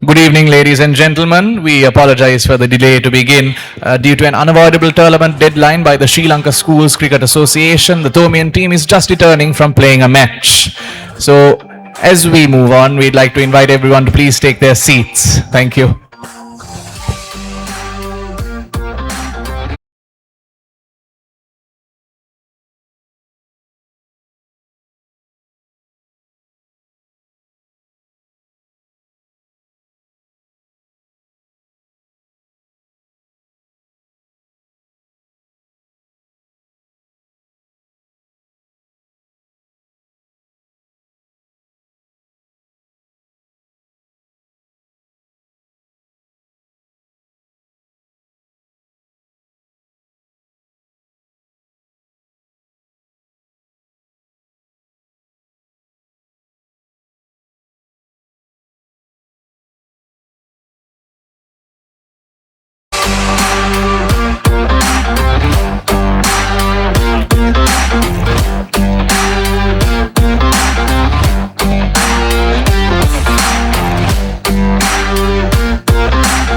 Good evening, ladies and gentlemen. We apologize for the delay to begin. Due to an unavoidable tournament deadline by the Sri Lanka Schools Cricket Association, the Thomian team is just returning from playing a match. So, as we move on, we'd like to invite everyone to please take their seats. Thank you.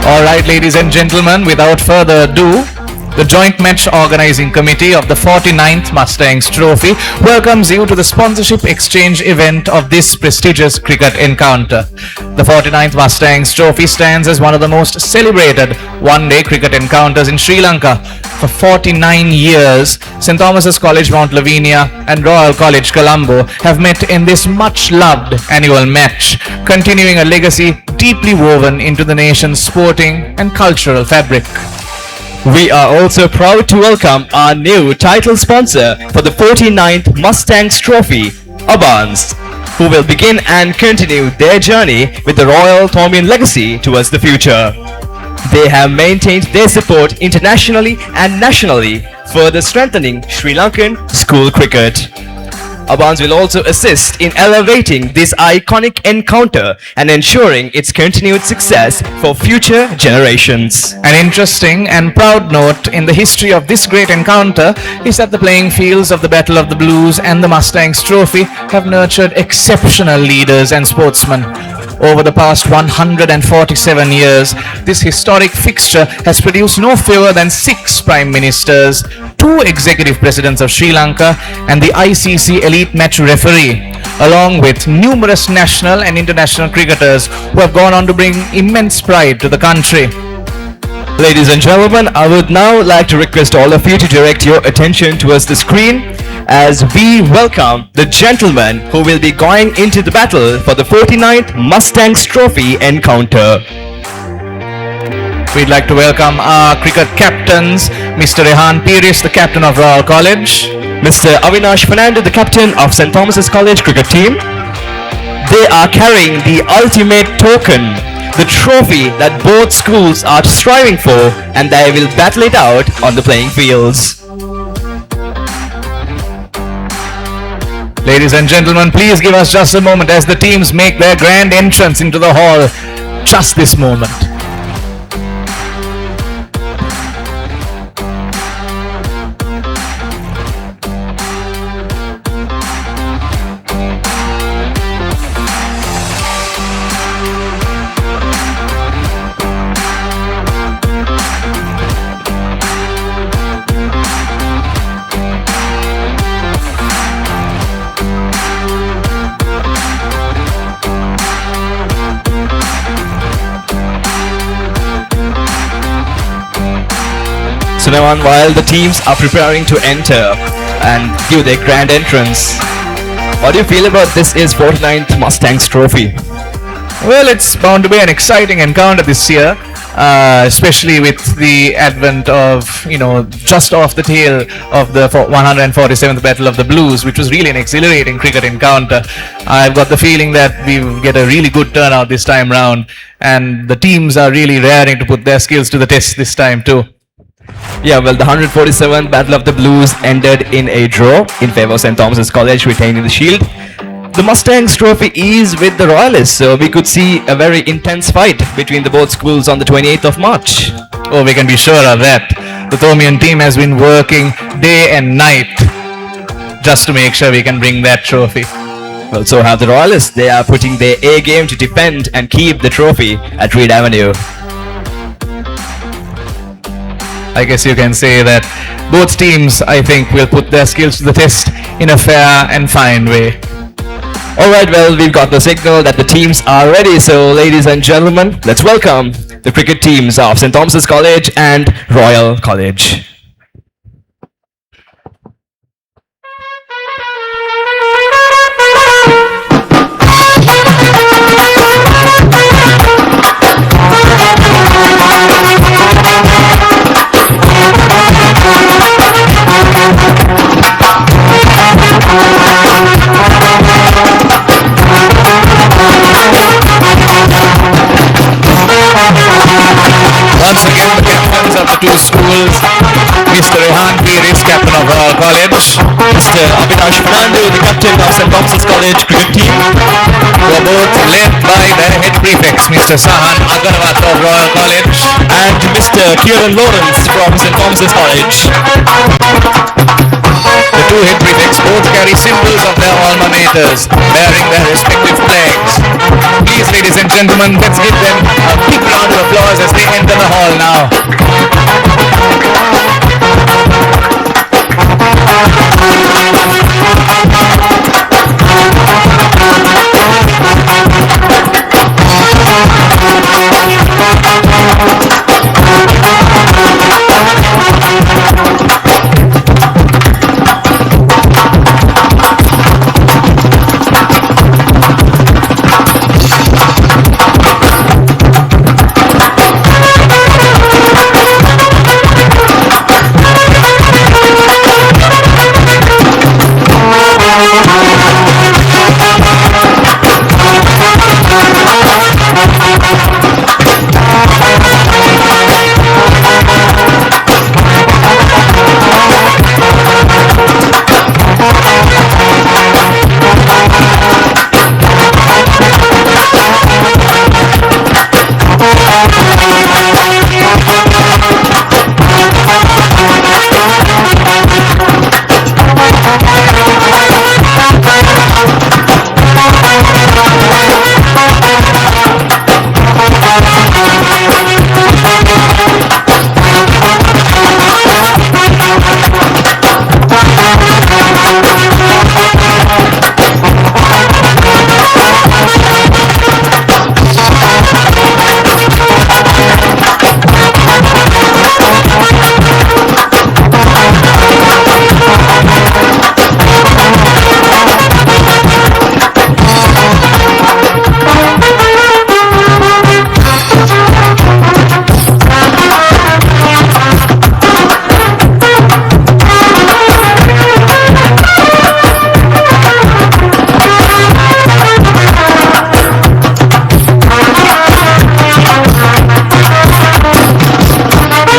All right, ladies and gentlemen, without further ado, the Joint Match Organizing Committee of the 49th Mustangs Trophy welcomes you to the sponsorship exchange event of this prestigious cricket encounter. The 49th Mustangs Trophy stands as one of the most celebrated one-day cricket encounters in Sri Lanka. For 49 years, St. Thomas's College Mount Lavinia and Royal College Colombo have met in this much-loved annual match, continuing a legacy deeply woven into the nation's sporting and cultural fabric. We are also proud to welcome our new title sponsor for the 49th Mustangs Trophy, Abans, who will begin and continue their journey with the Royal Thomian legacy towards the future. They have maintained their support internationally and nationally, further strengthening Sri Lankan school cricket. Abans will also assist in elevating this iconic encounter and ensuring its continued success for future generations. An interesting and proud note in the history of this great encounter is that the playing fields of the Battle of the Blues and the Mustangs Trophy have nurtured exceptional leaders and sportsmen. Over the past 147 years, this historic fixture has produced no fewer than 6 Prime Ministers, 2 Executive Presidents of Sri Lanka, and the ICC Elite Match Referee, along with numerous national and international cricketers who have gone on to bring immense pride to the country. Ladies and gentlemen, I would now like to request all of you to direct your attention towards the screen as we welcome the gentlemen who will be going into the battle for the 49th Mustangs Trophy encounter. We'd like to welcome our cricket captains, Mr. Rehan Piris, the captain of Royal College, Mr. Avinash Fernando, the captain of St. Thomas's College cricket team. They are carrying the ultimate token, the trophy that both schools are striving for, and they will battle it out on the playing fields. Ladies and gentlemen, please give us just a moment as the teams make their grand entrance into the hall. Just this moment. So now on, while the teams are preparing to enter and give their grand entrance, what do you feel about this is 49th Mustangs Trophy? Well, it's bound to be an exciting encounter this year, especially with the advent of, just off the tail of the 147th Battle of the Blues, which was really an exhilarating cricket encounter. I've got the feeling that we'll get a really good turnout this time round, and the teams are really raring to put their skills to the test this time too. Yeah, well, the 147th Battle of the Blues ended in a draw in favor of St. Thomas's College, retaining the shield. The Mustangs Trophy is with the Royalists, so we could see a very intense fight between the both schools on the 28th of March. Oh, we can be sure of that. The Thomian team has been working day and night just to make sure we can bring that trophy. Well, so have the Royalists. They are putting their A game to defend and keep the trophy at Reed Avenue. I guess you can say that both teams, I think, will put their skills to the test in a fair and fine way. Alright, well, we've got the signal that the teams are ready. So, ladies and gentlemen, let's welcome the cricket teams of St. Thomas's College and Royal College. Once again, the captains of the two schools, Mr. Rehan Peer is captain of Royal College, Mr. Abhinash Fernando, the captain of St. Thomas's College cricket team, who are both led by their head prefects, Mr. Sahan Agarwat of Royal College, and Mr. Kieran Lawrence from St. Thomas's College. The two head prefects both carry symbols of their alma maters, bearing their respective flags. Please, ladies and gentlemen, let's give them a big round of applause as they enter the hall now.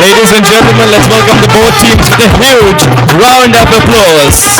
Ladies and gentlemen, let's welcome the both teams with a huge round of applause.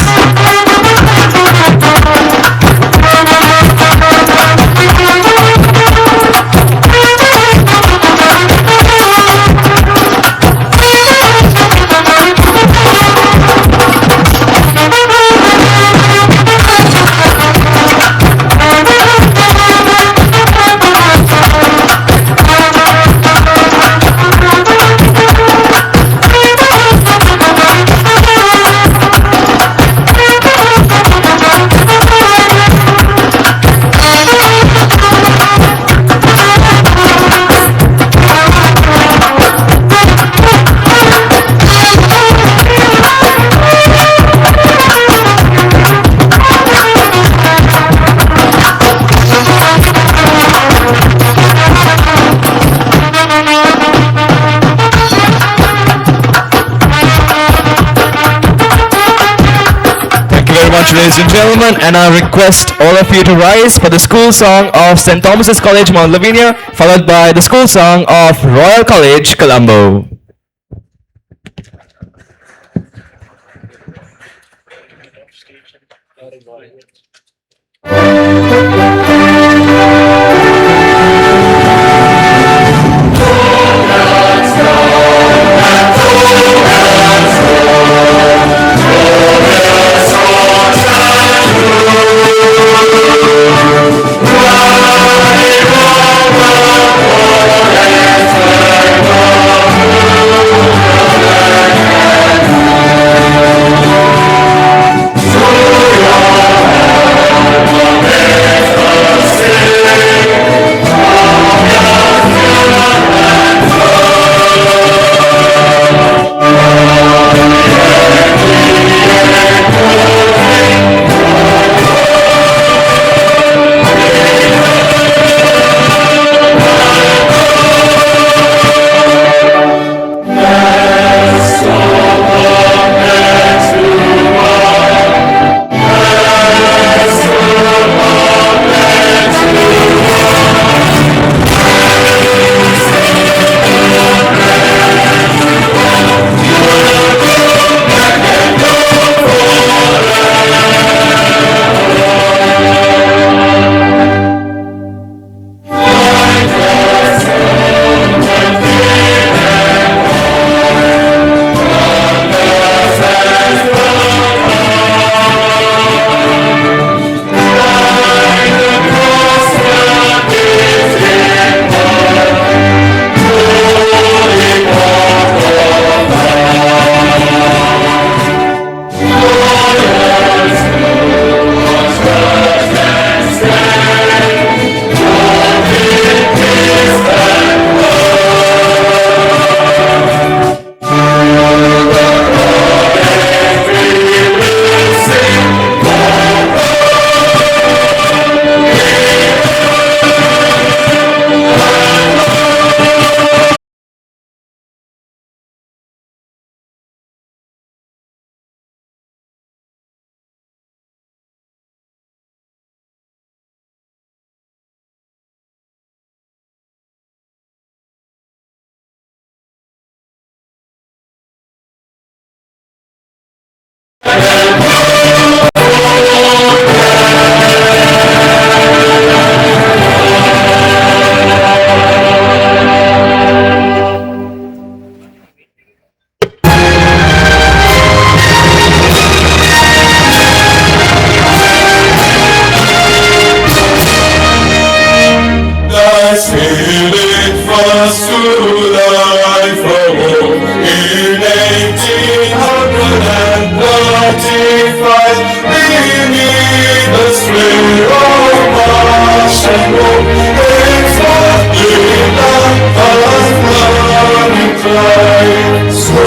Ladies and gentlemen, and I request all of you to rise for the school song of St. Thomas's College, Mount Lavinia, followed by the school song of Royal College, Colombo. life in 1835. Beneath the sway of march and roll, it's softly like a running tide. So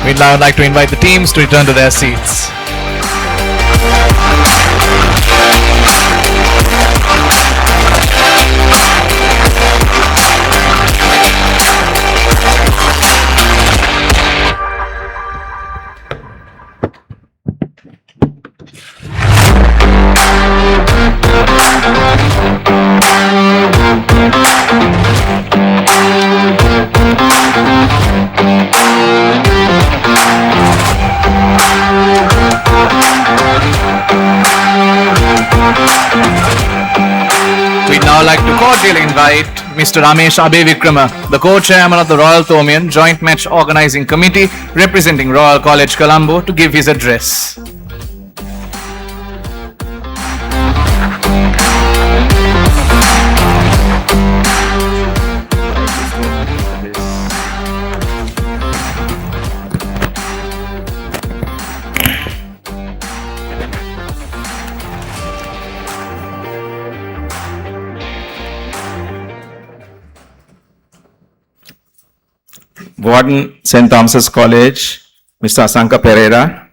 We'd now like to invite the teams to return to their seats. We'd now like to cordially invite Mr. Ramesh Abe Vikrama, the co-chairman of the Royal Thomian Joint Match Organizing Committee representing Royal College, Colombo, to give his address. Warden, St. Thomas's College, Mr. Asanka Pereira.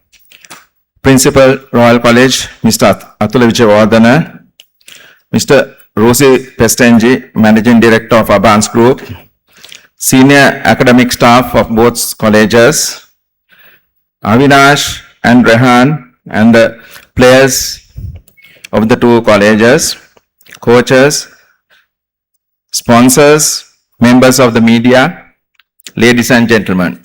Principal, Royal College, Mr. Atula Vijayawardana. Mr. Rosie Pestenji, Managing Director of Abans Group. Senior academic staff of both colleges. Avinash and Rehan and the players of the two colleges. Coaches, sponsors, members of the media. Ladies and gentlemen,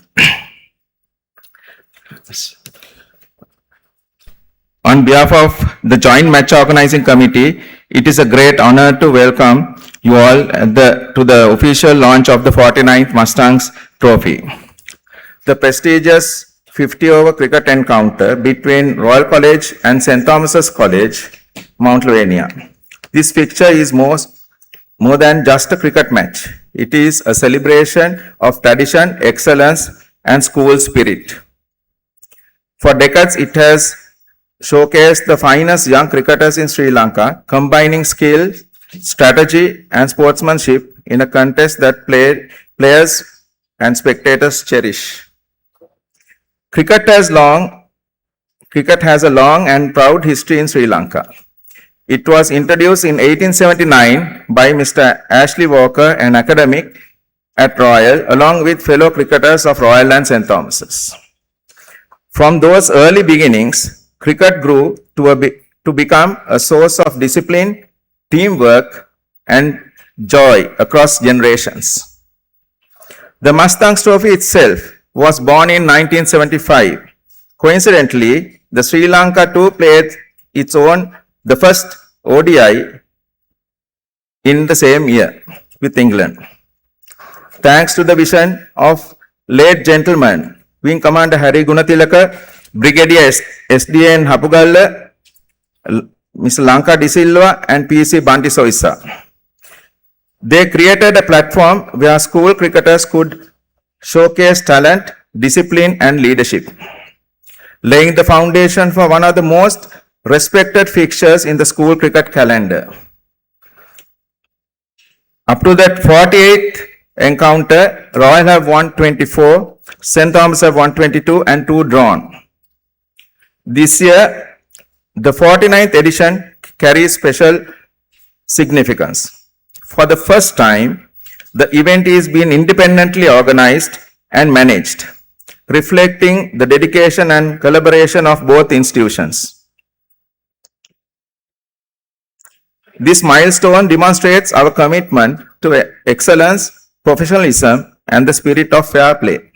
On behalf of the Joint Match Organizing Committee, it is a great honor to welcome you all to the official launch of the 49th Mustangs Trophy. The prestigious 50-over cricket encounter between Royal College and St. Thomas's College, Mount Lavinia. This fixture is more than just a cricket match. It is a celebration of tradition, excellence, and school spirit. For decades, it has showcased the finest young cricketers in Sri Lanka, combining skill, strategy, and sportsmanship in a contest that players and spectators cherish. Cricket has a long and proud history in Sri Lanka. It was introduced in 1879 by Mr. Ashley Walker, an academic at Royal, along with fellow cricketers of Royal and St. Thomas's. From those early beginnings, cricket grew to become a source of discipline, teamwork, and joy across generations. The Mustangs Trophy itself was born in 1975. Coincidentally, the Sri Lanka too played the first ODI in the same year with England. Thanks to the vision of late gentleman, Wing Commander Harry Gunatilaka, Brigadier SDN Hapugalla, Mr. Lanka De Silva, and PC Banti Soisa. They created a platform where school cricketers could showcase talent, discipline, and leadership, laying the foundation for one of the most respected fixtures in the school cricket calendar. Up to that 48th encounter, Royal have won 24, St. Thomas have won 22, and 2 drawn. This year, the 49th edition carries special significance. For the first time, the event is being independently organized and managed, reflecting the dedication and collaboration of both institutions. This milestone demonstrates our commitment to excellence, professionalism, and the spirit of fair play.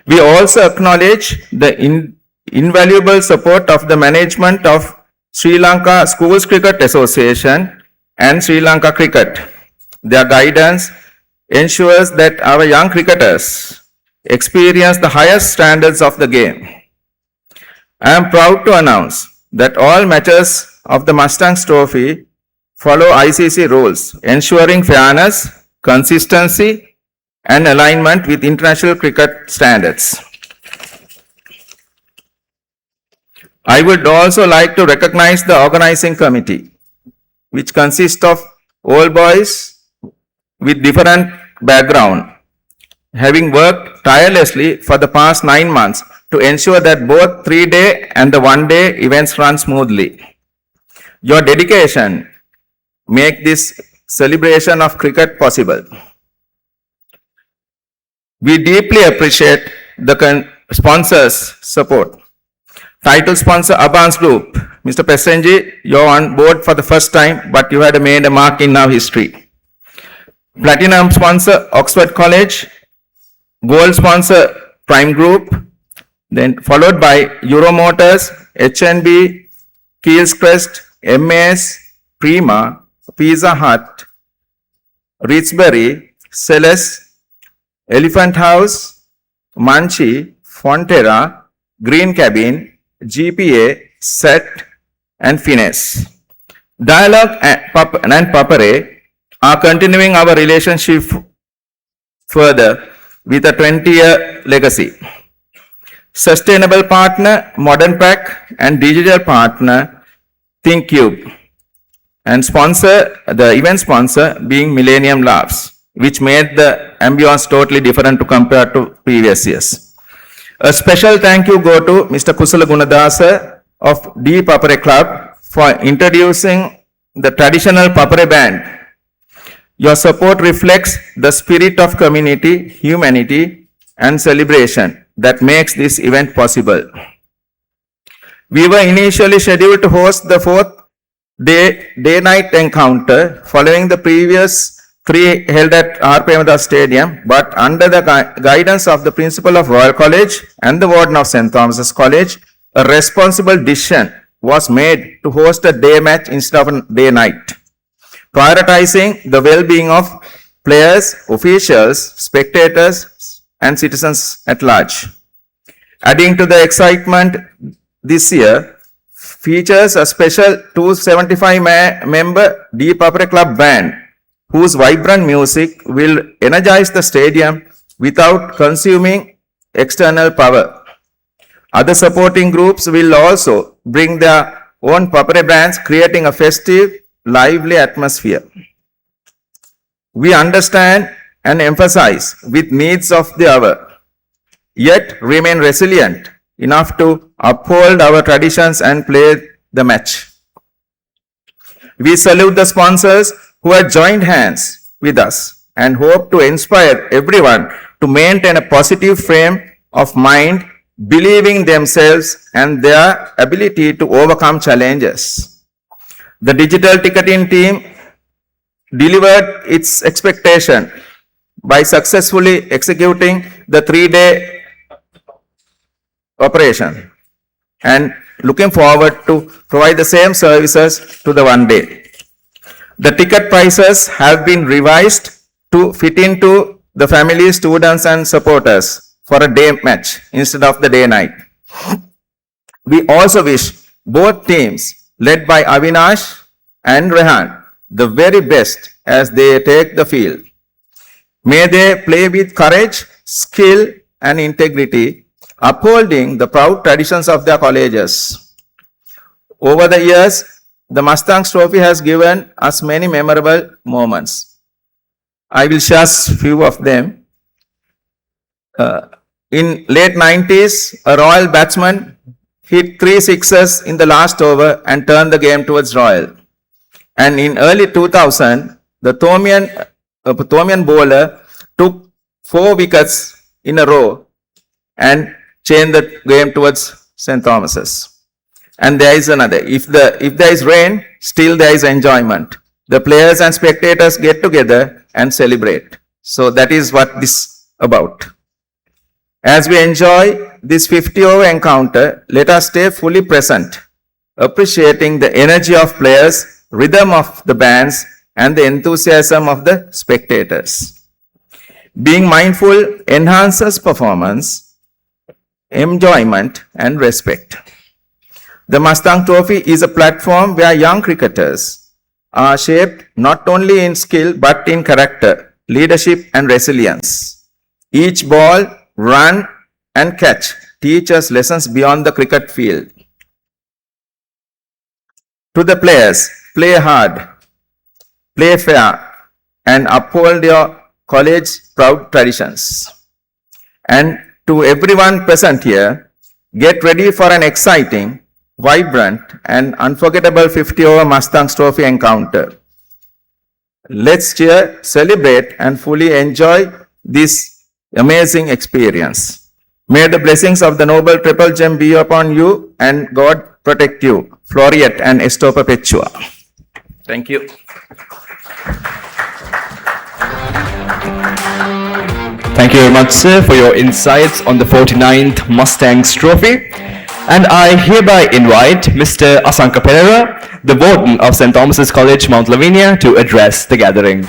We also acknowledge the invaluable support of the management of Sri Lanka Schools Cricket Association and Sri Lanka Cricket. Their guidance ensures that our young cricketers experience the highest standards of the game. I am proud to announce that all matches of the Mustangs Trophy follow ICC rules, ensuring fairness, consistency, and alignment with international cricket standards. I would also like to recognize the organizing committee, which consists of all boys with different background, having worked tirelessly for the past 9 months to ensure that both 3-day and the 1-day events run smoothly. Your dedication make this celebration of cricket possible. We deeply appreciate the sponsors' support. Title sponsor Abans Group, Mr. Pesenji, you're on board for the first time, but you had made a mark in our history. Platinum sponsor Oxford College, gold sponsor Prime Group, then followed by Euromotors, HNB, Keels Crest, MAS, Prima, Pizza Hut, Ritzbury, Celes, Elephant House, Manchi, Fonterra, Green Cabin, GPA, SET, and Finesse. Dialogue and Papare are continuing our relationship further with a 20-year legacy. Sustainable partner, Modern Pack, and digital partner, ThinkCube. And the event sponsor being Millennium Labs, which made the ambience totally different to compare to previous years. A special thank you go to Mr. Kusala Gunadasa of D Papare Club for introducing the traditional Papare band. Your support reflects the spirit of community, humanity, and celebration that makes this event possible. We were initially scheduled to host the 4th day-night encounter following the previous 3 held at R. Premadass Stadium, but under the guidance of the principal of Royal College and the warden of St. Thomas's College, a responsible decision was made to host a day match instead of a day night, prioritizing the well-being of players, officials, spectators, and citizens at large. Adding to the excitement this year, features a special 275-member Deep Upper Club band whose vibrant music will energize the stadium without consuming external power. Other supporting groups will also bring their own papare bands, creating a festive, lively atmosphere. We understand and emphasize with needs of the hour, yet remain resilient enough to uphold our traditions and play the match. We salute the sponsors who have joined hands with us and hope to inspire everyone to maintain a positive frame of mind, believing themselves and their ability to overcome challenges. The digital ticketing team delivered its expectation by successfully executing the 3-day operation and looking forward to provide the same services to the 1-day. The ticket prices have been revised to fit into the family, students and supporters for a day match instead of the day night. We also wish both teams led by Avinash and Rehan the very best as they take the field. May they play with courage, skill and integrity, upholding the proud traditions of their colleges. Over the years, the Mustangs Trophy has given us many memorable moments. I will share a few of them. In late 90s, a Royal batsman hit 3 sixes in the last over and turned the game towards Royal. And in early 2000, the Thomian bowler took 4 wickets in a row and changed the game towards St. Thomas's. And there is another. If there is rain, still there is enjoyment. The players and spectators get together and celebrate. So that is what this is about. As we enjoy this 50-over encounter, let us stay fully present, appreciating the energy of players, rhythm of the bands, and the enthusiasm of the spectators. Being mindful enhances performance, enjoyment, and respect. The Mustang Trophy is a platform where young cricketers are shaped not only in skill but in character, leadership, and resilience. Each ball, run, and catch teach us lessons beyond the cricket field. To the players, play hard, play fair, and uphold your college's proud traditions. And to everyone present here, get ready for an exciting, vibrant, and unforgettable 50-over Mustangs Trophy encounter. Let's cheer, celebrate, and fully enjoy this amazing experience. May the blessings of the noble triple gem be upon you and God protect you. Floriet and Esto Perpetua. Thank you. Thank you very much, sir, for your insights on the 49th Mustangs Trophy. And I hereby invite Mr. Asanka Pereira, the warden of St. Thomas's College, Mount Lavinia, to address the gathering.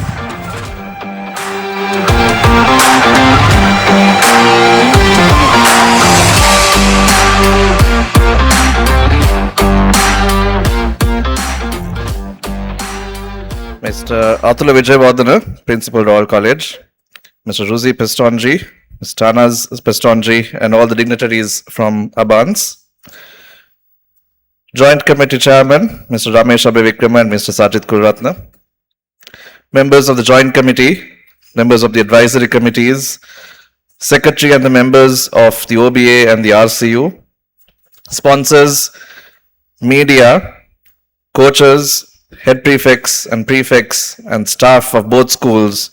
Mr. Atula Vijayavardhana, Principal Royal College, Mr. Ruzi Pestonji, Ms. Tanas Pestonji, and all the dignitaries from Abans. Joint Committee Chairman, Mr. Ramesh Abhivikrama and Mr. Sajid Kulratna. Members of the Joint Committee, members of the Advisory Committees, Secretary and the members of the OBA and the RCU, sponsors, media, coaches, head prefects and staff of both schools,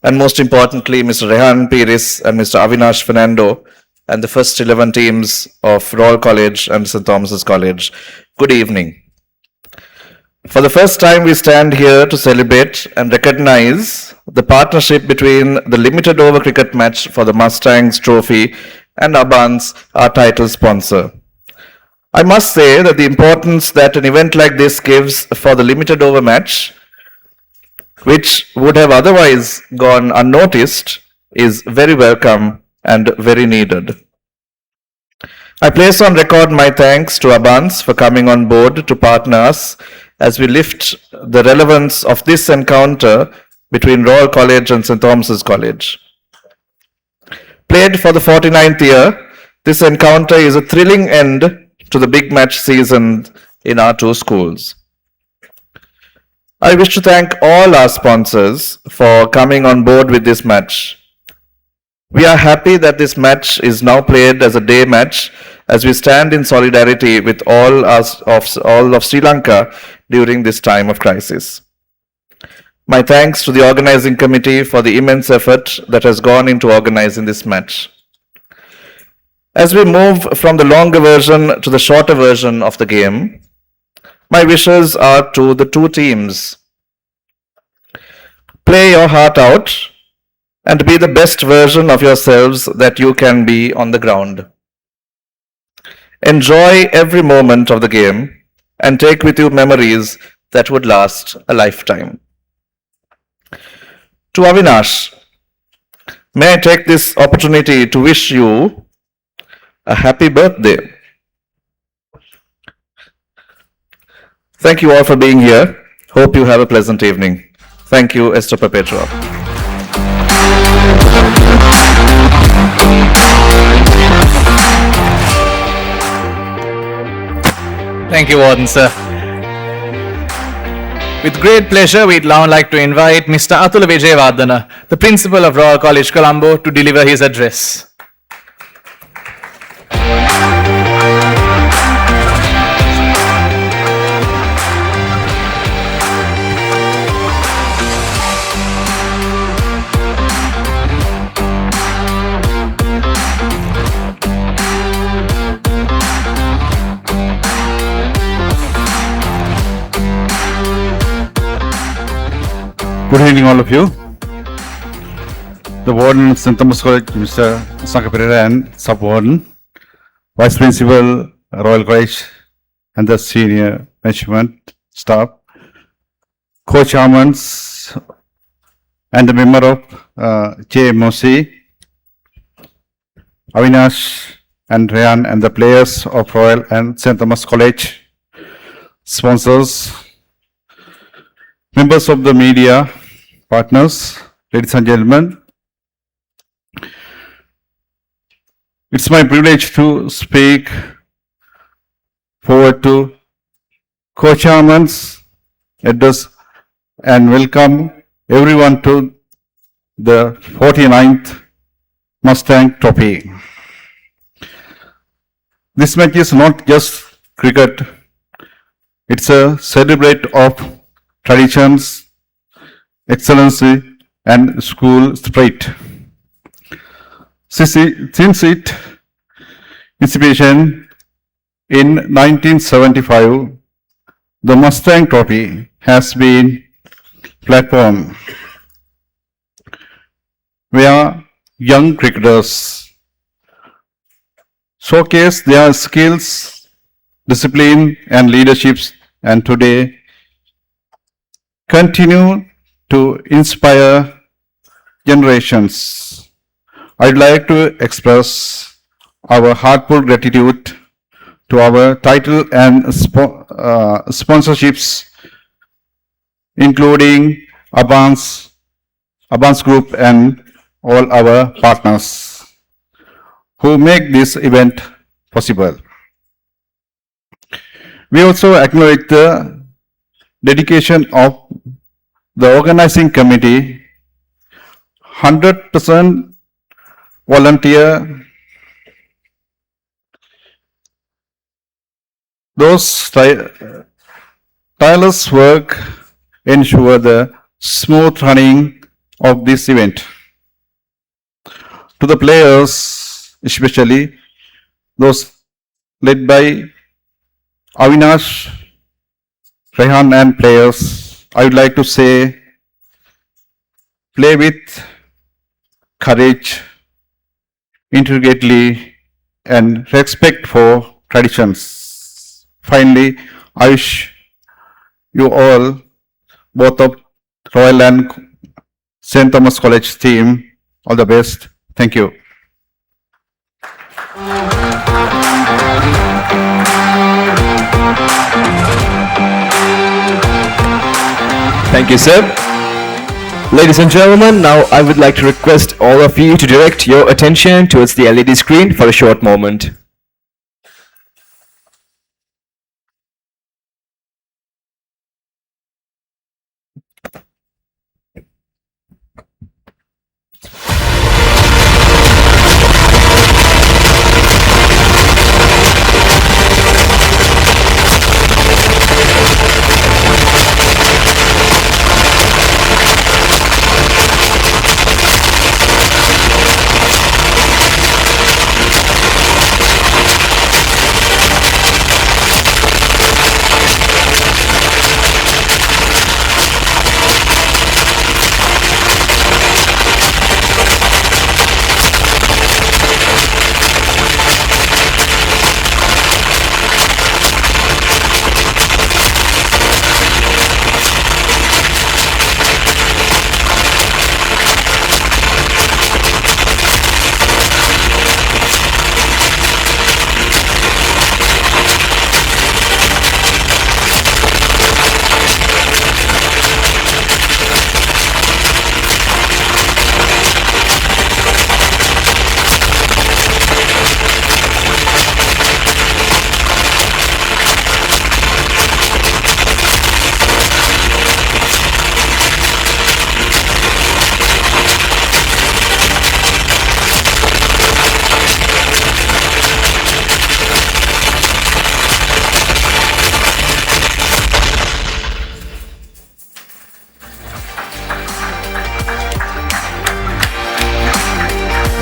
and most importantly, Mr. Rehan Piris and Mr. Avinash Fernando, and the first 11 teams of Royal College and St. Thomas's College. Good evening. For the first time, we stand here to celebrate and recognize the partnership between the limited over cricket match for the Mustangs Trophy and Abans, our title sponsor. I must say that the importance that an event like this gives for the limited over match, which would have otherwise gone unnoticed, is very welcome and very needed. I place on record my thanks to Abans for coming on board to partner us as we lift the relevance of this encounter between Royal College and St. Thomas's College. Played for the 49th year, this encounter is a thrilling end to the big match season in our two schools. I wish to thank all our sponsors for coming on board with this match. We are happy that this match is now played as a day match as we stand in solidarity with all of Sri Lanka during this time of crisis. My thanks to the organizing committee for the immense effort that has gone into organizing this match. As we move from the longer version to the shorter version of the game, my wishes are to the two teams. Play your heart out and be the best version of yourselves that you can be on the ground. Enjoy every moment of the game and take with you memories that would last a lifetime. To Avinash, may I take this opportunity to wish you a happy birthday. Thank you all for being here. Hope you have a pleasant evening. Thank you, Esther Perpetua. Thank you, Warden, sir. With great pleasure, we'd now like to invite Mr. Atul Vijayawardena, the Principal of Royal College, Colombo, to deliver his address. Good evening, all of you. The Warden of St. Thomas College, Mr. Sanka Pereira, and Sub-Warden, Vice Principal, Royal College, and the senior management staff, co-chairmans, and the member of JMOC, Avinash and Rayan, and the players of Royal and St. Thomas College, sponsors, members of the media, partners, ladies and gentlemen. It's my privilege to speak forward to co-chairman's address and welcome everyone to the 49th Mustang Trophy. This match is not just cricket, it's a celebration of traditions, excellency, and school spirit. Since its inception in 1975, the Mustang Trophy has been a platform where young cricketers showcase their skills, discipline, and leaderships, and today continue to inspire generations. I'd like to express our heartfelt gratitude to our title and sponsorships, including Abans Group and all our partners who make this event possible. We also acknowledge the dedication of the organizing committee, 100% volunteer. Those tireless work ensure the smooth running of this event. To the players, especially those led by Avinash, Rehan, and players, I would like to say, play with courage, integrity, and respect for traditions. Finally, I wish you all, both of Royal and St. Thomas College team, all the best. Thank you. Thank you, sir. Ladies and gentlemen, now I would like to request all of you to direct your attention towards the LED screen for a short moment.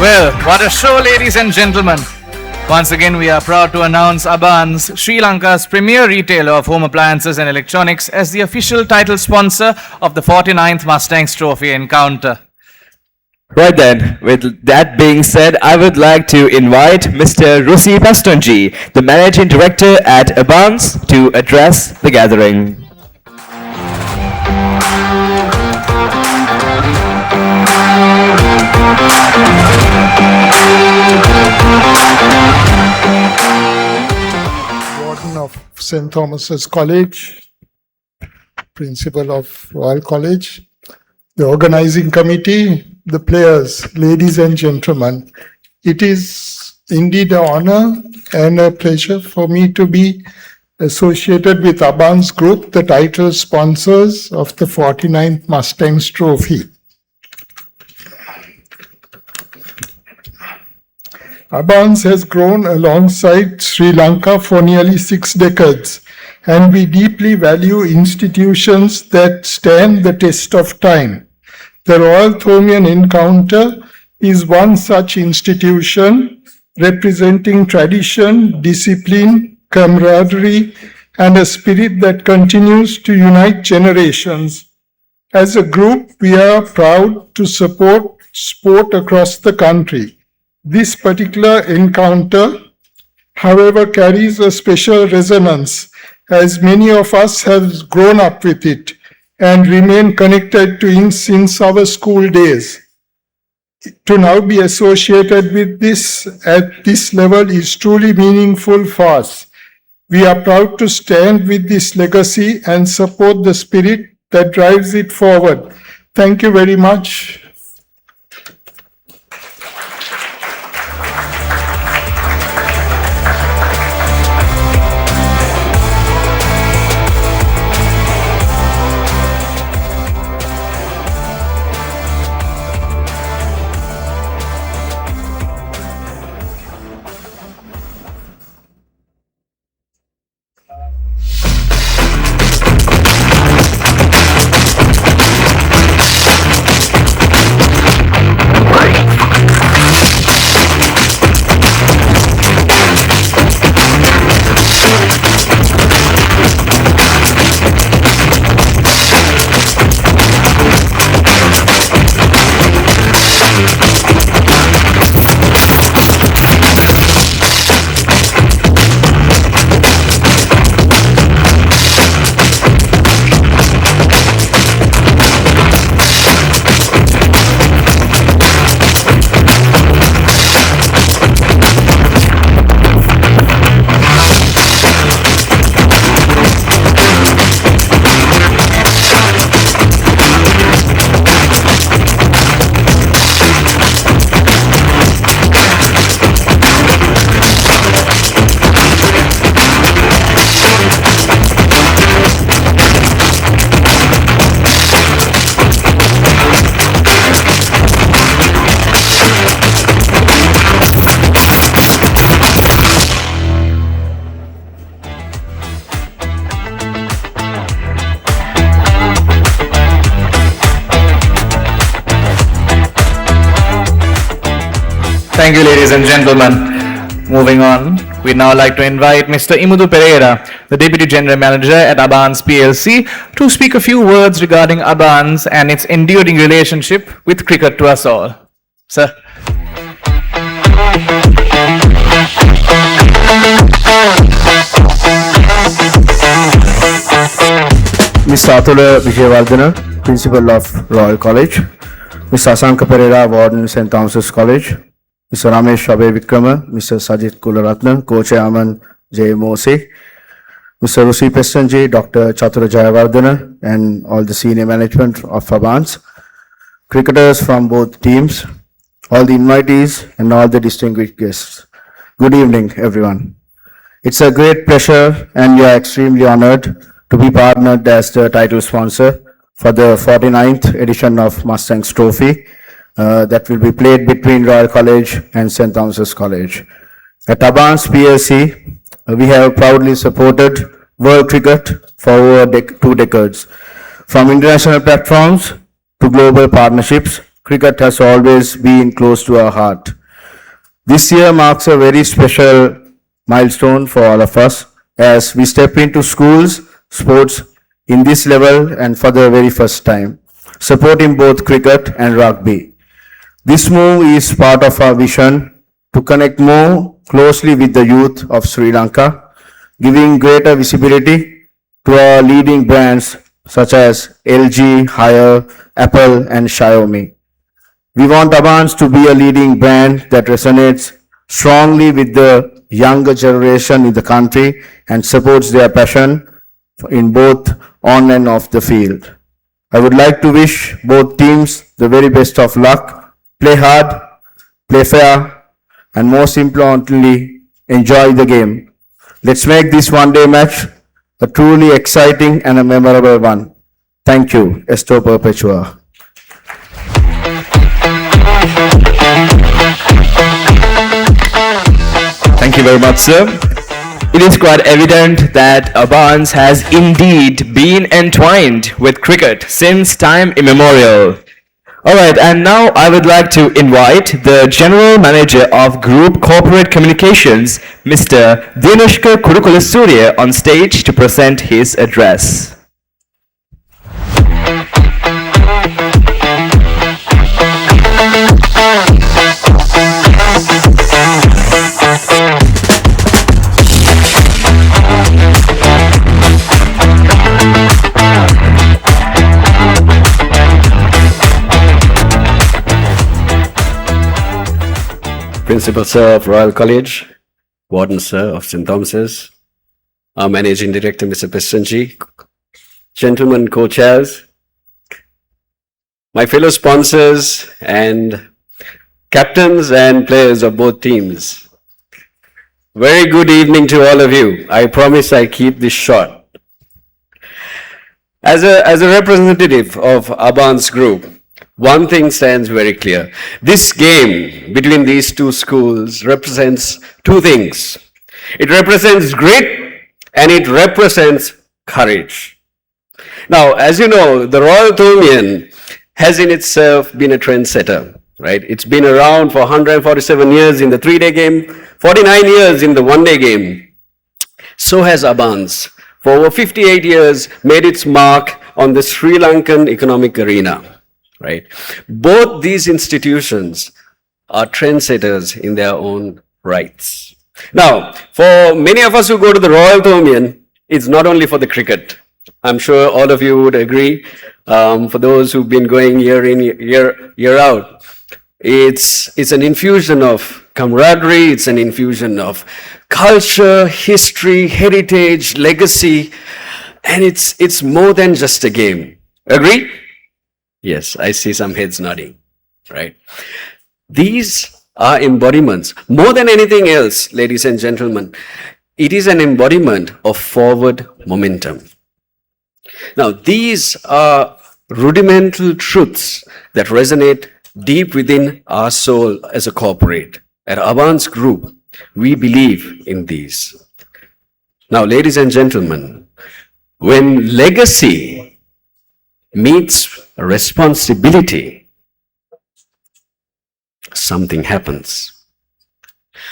Well, what a show, ladies and gentlemen. Once again, we are proud to announce Abans, Sri Lanka's premier retailer of home appliances and electronics, as the official title sponsor of the 49th Mustangs Trophy encounter. Right then, with that being said, I would like to invite Mr. Rusi Pastonji, the Managing Director at Abans, to address the gathering. Warden of St. Thomas's College, Principal of Royal College, the organizing committee, the players, ladies and gentlemen. It is indeed an honor and a pleasure for me to be associated with Abans Group, the title sponsors of the 49th Mustangs Trophy. Abans has grown alongside Sri Lanka for nearly 6 decades, and we deeply value institutions that stand the test of time. The Royal Thomian Encounter is one such institution representing tradition, discipline, camaraderie, and a spirit that continues to unite generations. As a group, we are proud to support sport across the country. This particular encounter, however, carries a special resonance, as many of us have grown up with it and remain connected to it since our school days. To now be associated with this at this level is truly meaningful for us. We are proud to stand with this legacy and support the spirit that drives it forward. Thank you very much. Thank you, ladies and gentlemen. Moving on, we'd now like to invite Mr. Imudu Pereira, the Deputy General Manager at Abans PLC, to speak a few words regarding Abans and its enduring relationship with cricket to us all. Sir. Mr. Atula Vijayawardena, Principal of Royal College, Mr. Asanka Pereira, Warden, St. Thomas's College, Mr. Ramesh Abe Vikrama, Mr. Sajid Kularatna, Co-Chairman JMOC, Mr. Rusi Pestanji, Dr. Chatura Jayawardena, and all the senior management of Abans, cricketers from both teams, all the invitees, and all the distinguished guests. Good evening, everyone. It's a great pleasure, and we are extremely honored to be partnered as the title sponsor for the 49th edition of Mustangs Trophy that will be played between Royal College and St. Thomas's College. At Abans PLC, we have proudly supported world cricket for over 2 decades. From international platforms to global partnerships, cricket has always been close to our heart. This year marks a very special milestone for all of us as we step into schools, sports in this level and for the very first time, supporting both cricket and rugby. This move is part of our vision to connect more closely with the youth of Sri Lanka, giving greater visibility to our leading brands such as LG, Haier, Apple and Xiaomi. We want Abans to be a leading brand that resonates strongly with the younger generation in the country and supports their passion in both on and off the field. I would like to wish both teams the very best of luck. Play hard, play fair, and most importantly, enjoy the game. Let's make this one-day match a truly exciting and a memorable one. Thank you. Esto Perpetua. Thank you very much, sir. It is quite evident that Abans has indeed been entwined with cricket since time immemorial. Alright, and now I would like to invite the General Manager of Group Corporate Communications, Mr. Dinushka Kurukulasuriya, on stage to present his address. Principal Sir of Royal College, Warden Sir of St. Thomas's, our Managing Director Mr. Pestanji, gentlemen co-chairs, my fellow sponsors and captains and players of both teams. Very good evening to all of you. I promise I keep this short. As a representative of Abans Group, one thing stands very clear. This game between these two schools represents two things. It represents grit and it represents courage. Now, as you know, the Royal Thomian has in itself been a trendsetter, right? It's been around for 147 years in the 3-day game, 49 years in the 1-day game. So has Abans, for over 58 years, made its mark on the Sri Lankan economic arena. Right? Both these institutions are trendsetters in their own rights. Now, for many of us who go to the Royal Thomian, it's not only for the cricket. I'm sure all of you would agree. For those who've been going year in, year out, it's an infusion of camaraderie. It's an infusion of culture, history, heritage, legacy, and it's more than just a game. Agree? Yes, I see some heads nodding, right? These are embodiments. More than anything else, ladies and gentlemen, it is an embodiment of forward momentum. Now, these are rudimental truths that resonate deep within our soul as a corporate. At Abans Group, we believe in these. Now, ladies and gentlemen, when legacy meets responsibility, something happens.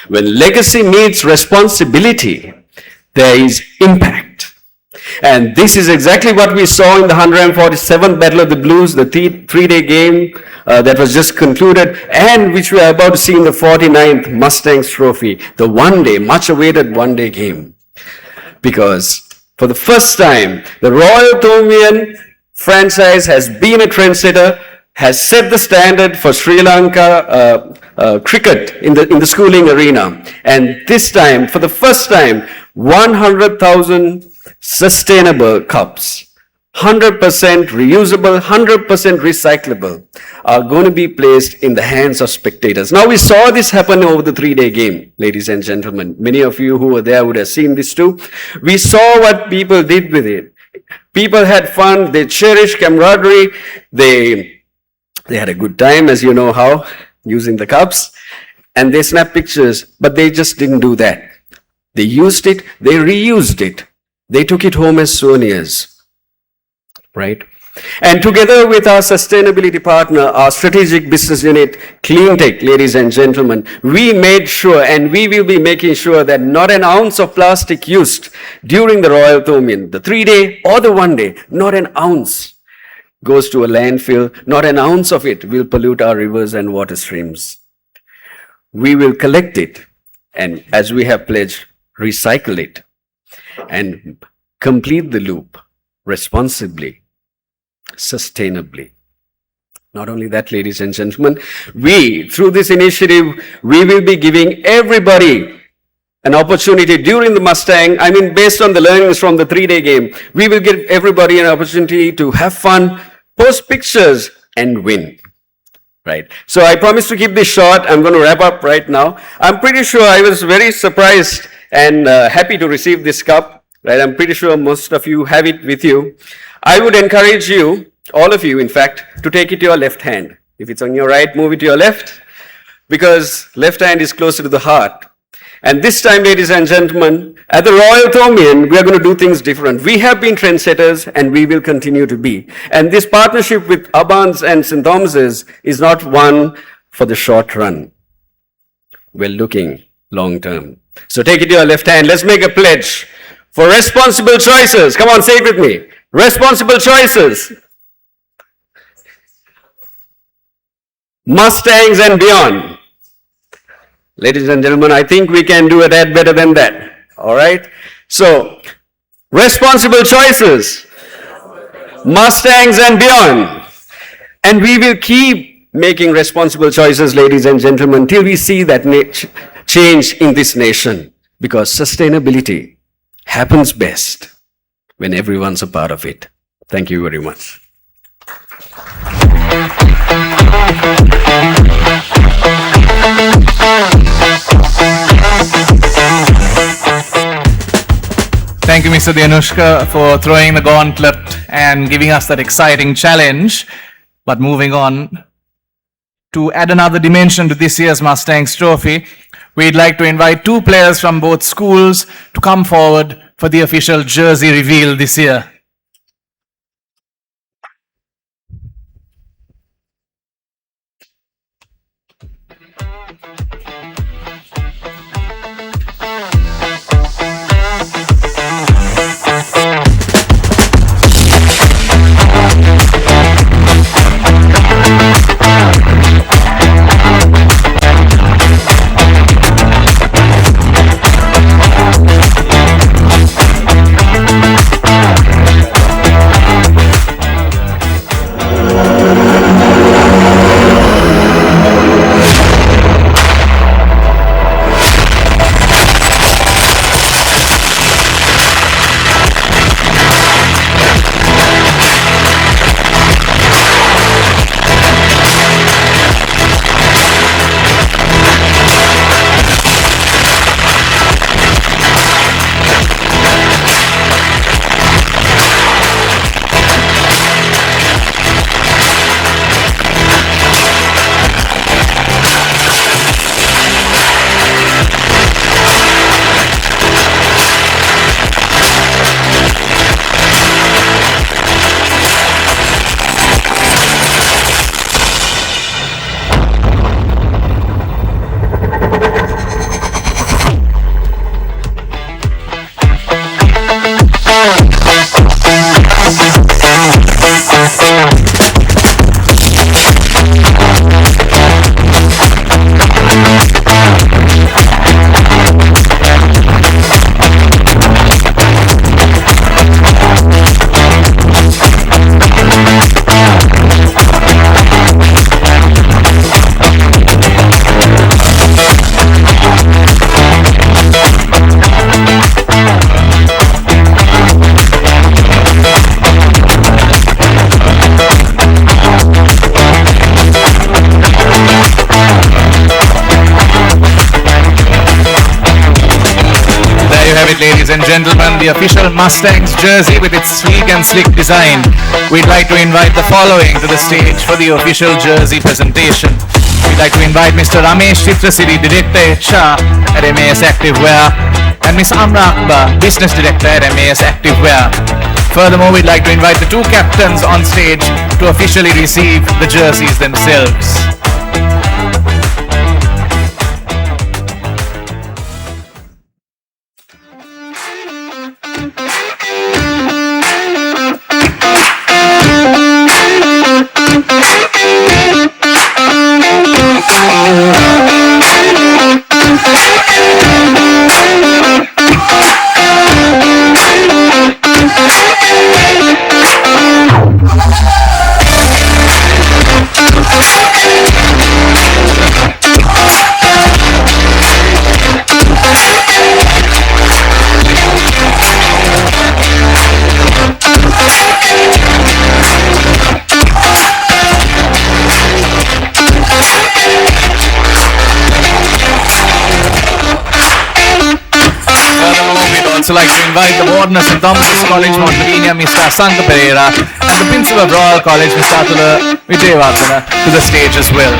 When legacy meets responsibility, there is impact. And this is exactly what we saw in the 147th Battle of the Blues, the three-day game that was just concluded, and which we are about to see in the 49th Mustangs Trophy, the one-day, much-awaited one-day game. Because for the first time, the Royal Thomian franchise has been a trendsetter, has set the standard for Sri Lanka cricket in the schooling arena. And this time, for the first time, 100,000 sustainable cups, 100% reusable, 100% recyclable, are going to be placed in the hands of spectators. Now, we saw this happen over the three-day game, ladies and gentlemen. Many of you who were there would have seen this too. We saw what people did with it. People had fun, they cherished camaraderie, they had a good time, as you know how, using the cups, and they snapped pictures, but they just didn't do that. They used it, they reused it, they took it home as souvenirs, right? And together with our sustainability partner, our strategic business unit, CleanTech, ladies and gentlemen, we made sure, and we will be making sure, that not an ounce of plastic used during the Royal Thomian, the 3-day or the 1-day, not an ounce goes to a landfill, not an ounce of it will pollute our rivers and water streams. We will collect it, and as we have pledged, recycle it and complete the loop responsibly, sustainably. Not only that, ladies and gentlemen, through this initiative, we will be giving everybody an opportunity during the Mustang, based on the learnings from the 3-day game, we will give everybody an opportunity to have fun, post pictures, and win. Right. So I promise to keep this short. I'm going to wrap up right now. I'm pretty sure I was very surprised and happy to receive this cup. Right. I'm pretty sure most of you have it with you. I would encourage you, all of you in fact, to take it to your left hand. If it's on your right, move it to your left, because left hand is closer to the heart. And this time, ladies and gentlemen, at the Royal Thomian, we are going to do things different. We have been trendsetters and we will continue to be. And this partnership with Abans and St. Thomas's is not one for the short run. We're looking long term. So take it to your left hand. Let's make a pledge for responsible choices. Come on, say it with me. Responsible choices. Mustangs and beyond. Ladies and gentlemen, I think we can do a tad better than that. All right? So, responsible choices. Mustangs and beyond. And we will keep making responsible choices, ladies and gentlemen, till we see that change in this nation. Because sustainability happens best when everyone's a part of it. Thank you very much. Thank you, Mr. Dianushka, for throwing the gauntlet and giving us that exciting challenge. But moving on, to add another dimension to this year's Mustangs Trophy, we'd like to invite 2 players from both schools to come forward for the official jersey reveal this year. gentlemen, the official Mustangs jersey with its sleek and slick design. We'd like to invite the following to the stage for the official jersey presentation. We'd like to invite Mr. Ramesh Chitrasiri, Director HR at MAS Activewear, and Ms. Amra Akbar, Business Director at MAS Activewear. Furthermore, we'd like to invite the two captains on stage to officially receive the jerseys themselves. Also like to invite the warden of St. Thomas's College, Mount Lavinia, Mr. Sanka Pereira, and the principal of Royal College, Mr. Atula Vijayavardhana, to the stage as well.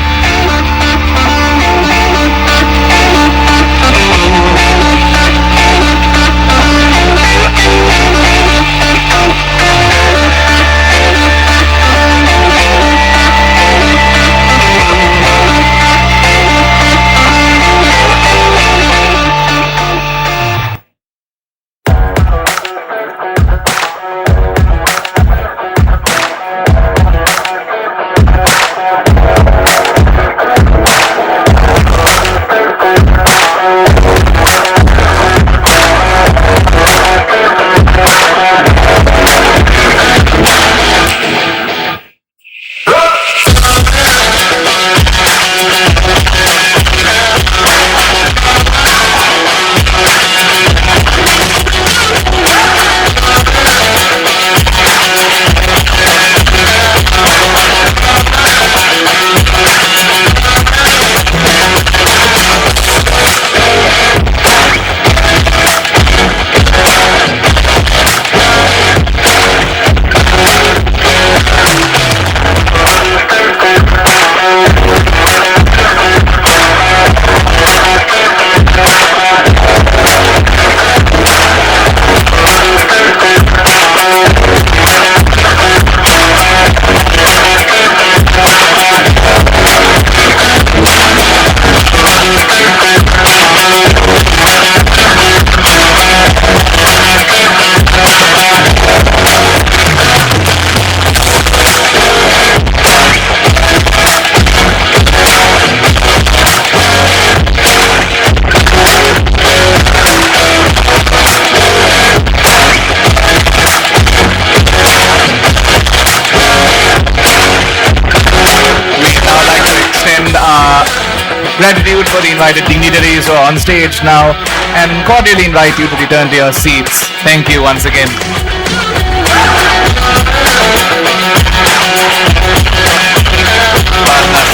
Gratitude for the invited dignitaries who are on stage now and cordially invite you to return to your seats. Thank you once again.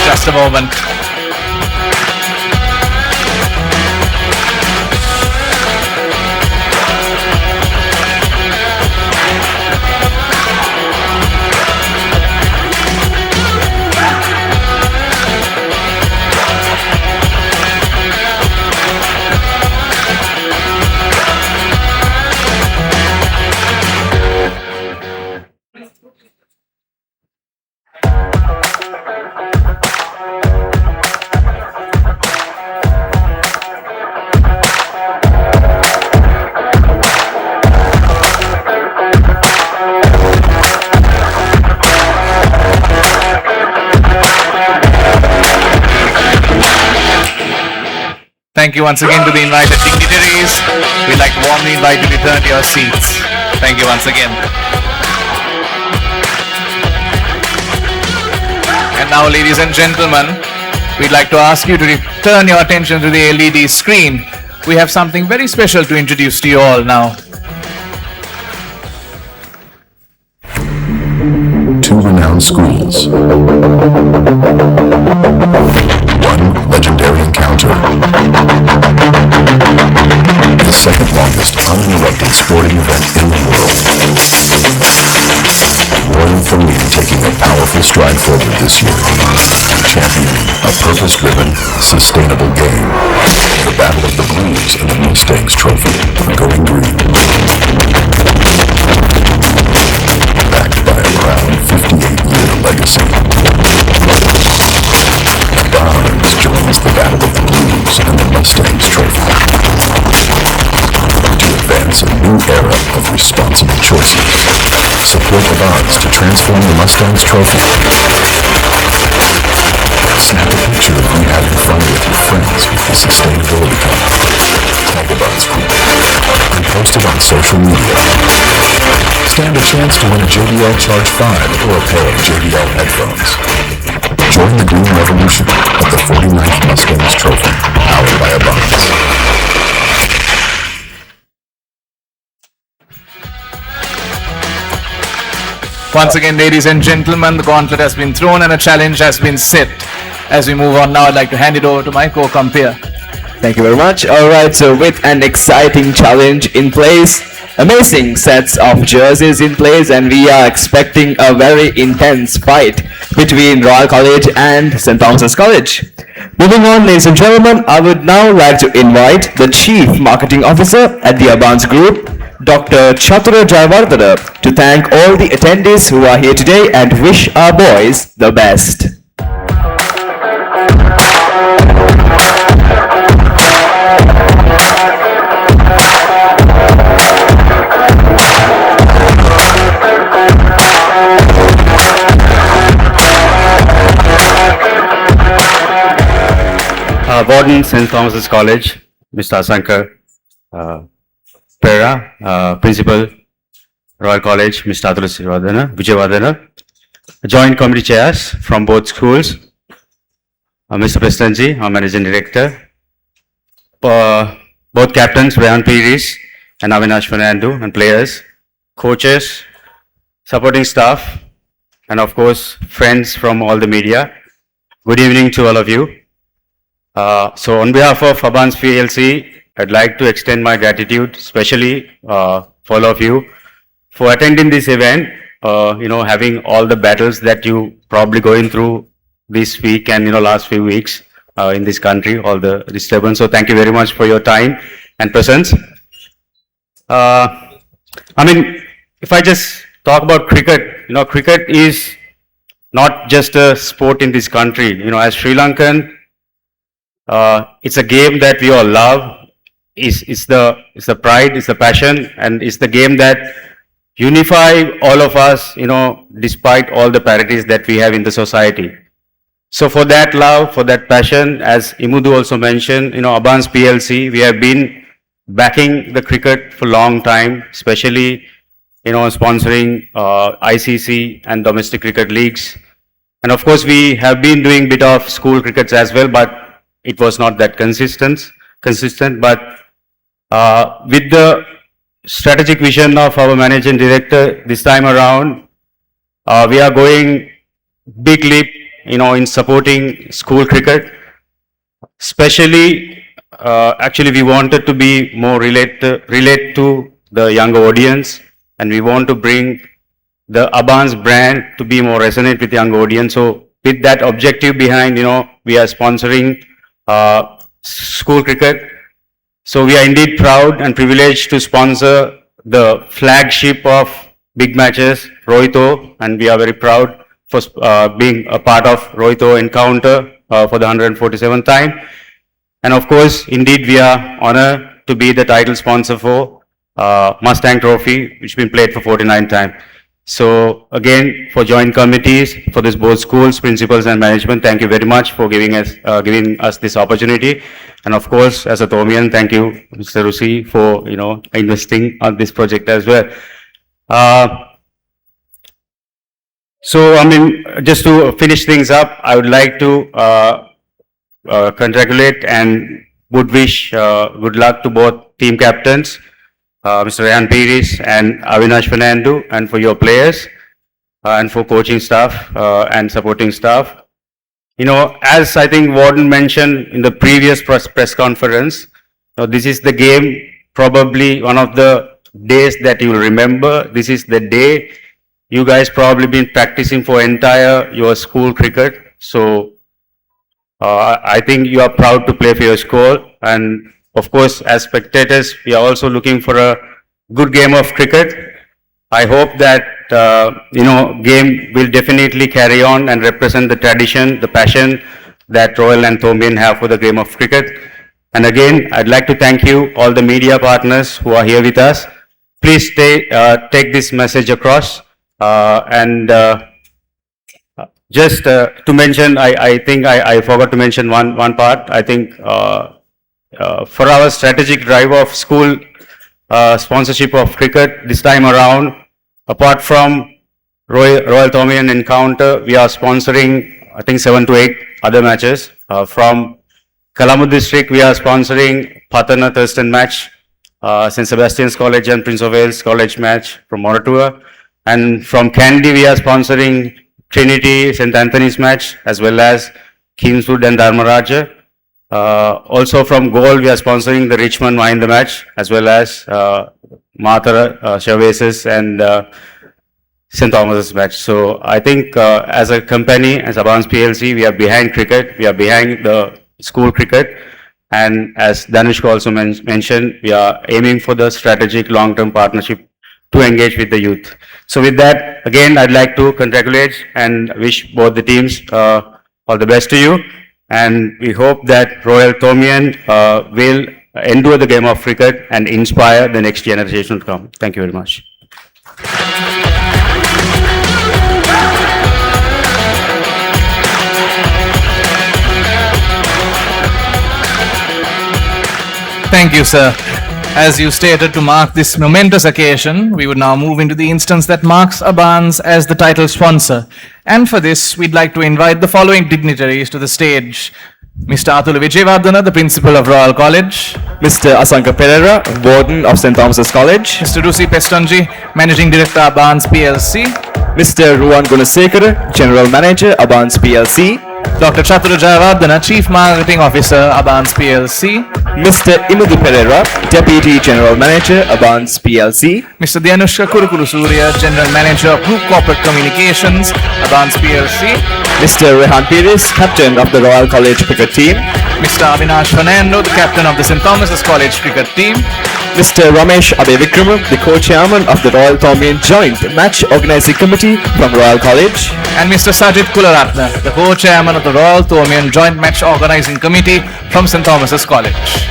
Just a moment. Thank you once again to the invited dignitaries. We'd like to warmly invite you to return to your seats. Thank you once again. And now, ladies and gentlemen, we'd like to ask you to turn your attention to the LED screen. We have something very special to introduce to you all now. To two renowned schools. One legendary encounter. The second longest uninterrupted sporting event in the world. Royal Thomian taking a powerful stride forward this year, championing a purpose-driven, sustainable game. The Battle of the Blues and the Mustangs Trophy, going green. Backed by a proud 58-year legacy. Bonds joins the Battle of the Blues and the Mustangs Trophy to advance a new era of responsible choices. Support the Bonds to transform the Mustangs Trophy. Snap a picture of you having fun with your friends with the Sustainability Cup. Tag the Bonds Group and post it on social media. Stand a chance to win a JBL Charge 5 or a pair of JBL headphones. Join the green revolution at the 49th Mustangs Trophy, powered by a Bonds. Once again, ladies and gentlemen, the gauntlet has been thrown and a challenge has been set. As we move on now, I'd like to hand it over to my co-compere. Thank you very much. All right, so with an exciting challenge in place, amazing sets of jerseys in place, and we are expecting a very intense fight between Royal College and St. Thomas's College. Moving on, ladies and gentlemen, I would now like to invite the Chief Marketing Officer at the Abans Group, Dr. Chatura Jayawardena, to thank all the attendees who are here today and wish our boys the best. Warden, St. Thomas's College, Mr. Asankar Pera, Principal, Royal College, Mr. Vijayawardena, Joint Committee Chairs from both schools, Mr. Presidentji, our Managing Director, both captains, Rayan Piris and Avinash Fernando, and players, coaches, supporting staff, and of course, friends from all the media. Good evening to all of you. So on behalf of Abans PLC, I'd like to extend my gratitude, especially for all of you, for attending this event, having all the battles that you probably going through this week and, last few weeks in this country, all the disturbance. So thank you very much for your time and presence. If I just talk about cricket, cricket is not just a sport in this country. As Sri Lankan, it's a game that we all love. It's the pride, it's the passion, and it's the game that unify all of us, despite all the parities that we have in the society. So for that love, for that passion, as Imudu also mentioned, Abans PLC, we have been backing the cricket for a long time, especially, sponsoring ICC and domestic cricket leagues. And of course, we have been doing bit of school crickets as well, but it was not that consistent. But with the strategic vision of our managing director this time around, we are going big leap, in supporting school cricket. Especially, actually, we wanted to be more relate to the younger audience, and we want to bring the Abans brand to be more resonant with younger audience. So with that objective behind, we are sponsoring school cricket. So we are indeed proud and privileged to sponsor the flagship of big matches, Rohito, and we are very proud for being a part of Rohito encounter for the 147th time. And of course, indeed, we are honored to be the title sponsor for Mustang Trophy, which has been played for 49th time. So again, for joint committees, for this both schools, principals and management, thank you very much for giving us this opportunity. And of course, as a Thomian, thank you, Mr. Rusi, for investing on this project as well. Just to finish things up, I would like to congratulate and would wish good luck to both team captains, Mr. Rayan Piris and Avinash Fernando, and for your players. and for coaching staff and supporting staff. You know, as I think Warden mentioned in the previous press conference, this is the game, probably one of the days that you will remember. This is the day you guys probably been practicing for entire your school cricket. So I think you are proud to play for your school. And of course, as spectators, we are also looking for a good game of cricket. I hope that, game will definitely carry on and represent the tradition, the passion that Royal and Thomian have for the game of cricket. And again, I'd like to thank you, all the media partners who are here with us. Please take this message across. Just to mention, I think I forgot to mention one part. I think for our strategic drive of school sponsorship of cricket this time around, apart from Royal Thomian Encounter, we are sponsoring, I think, 7 to 8 other matches. From Colombo district, we are sponsoring Patana Thurston match, St. Sebastian's College and Prince of Wales College match from Moratua. And from Kandy, we are sponsoring Trinity St. Anthony's match, as well as Kingswood and Dharmaraja. Also from Gold, we are sponsoring the Richmond Mahinda match, as well as Matara, Chavezes and St. Thomas's match. So I think as a company, as Abans PLC, we are behind cricket, we are behind the school cricket. And as Danishka also mentioned, we are aiming for the strategic long-term partnership to engage with the youth. So with that, again, I'd like to congratulate and wish both the teams all the best to you. And we hope that Royal Thomian will endure the game of cricket and inspire the next generation to come. Thank you very much. Thank you, sir. As you stated, to mark this momentous occasion, we would now move into the instance that marks Abans as the title sponsor. And for this, we'd like to invite the following dignitaries to the stage. Mr. Atul Vijayavardhana, the Principal of Royal College. Mr. Asanka Pereira, Warden of St. Thomas's College. Mr. Rusi Pestonji, Managing Director, Abans PLC. Mr. Ruan Gunasekara, General Manager, Abans PLC. Dr. Chatura Jayavardhana, Chief Marketing Officer, Abans PLC. Mr. Imudu Pereira, Deputy General Manager, Abans PLC. Mr. Dhyanushka Kurukulu Surya, General Manager of Group Corporate Communications, Abans PLC. Mr. Rehan Pires, Captain of the Royal College Cricket Team. Mr. Avinash Fernando, the Captain of the St. Thomas's College Cricket Team. Mr. Ramesh Abevikrama, the Co-Chairman of the Royal Thomian Joint Match Organizing Committee from Royal College. And Mr. Sajid Kularatna, the Co-Chairman of the Royal Thomian Joint Match Organizing Committee from St. Thomas's College.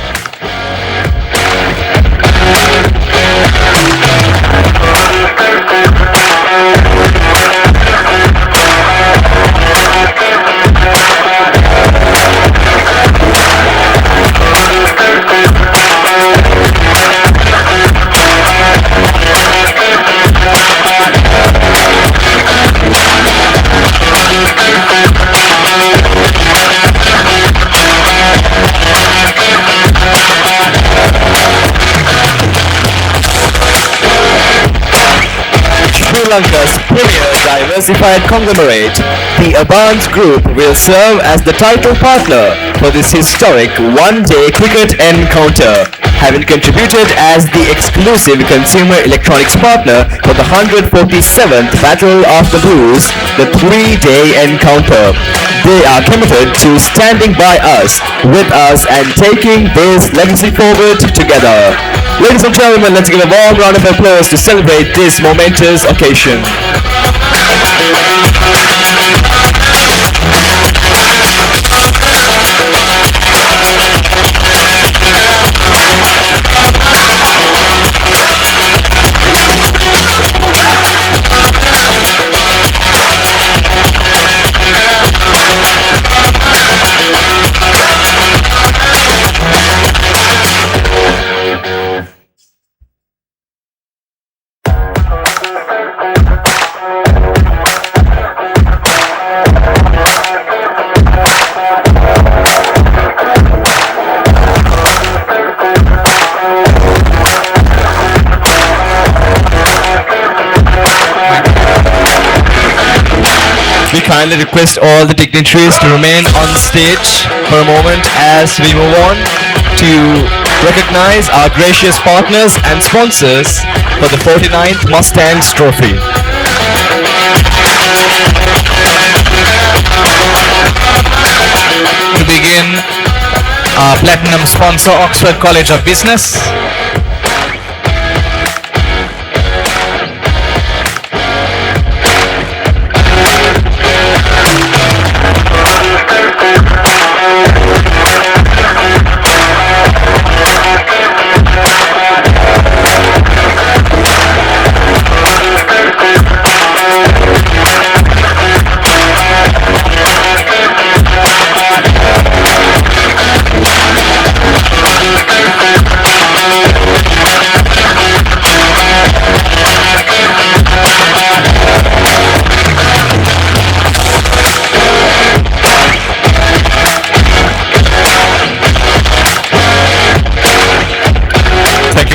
Sri Lanka's premier diversified conglomerate, the Abans Group will serve as the title partner for this historic one-day cricket encounter, having contributed as the exclusive consumer electronics partner for the 147th Battle of the Blues, the three-day encounter. They are committed to standing by us, with us, and taking this legacy forward together. Ladies and gentlemen, let's give a warm round of applause to celebrate this momentous occasion. kindly request all the dignitaries to remain on stage for a moment as we move on to recognize our gracious partners and sponsors for the 49th Mustangs Trophy. To begin, our platinum sponsor, Oxford College of Business.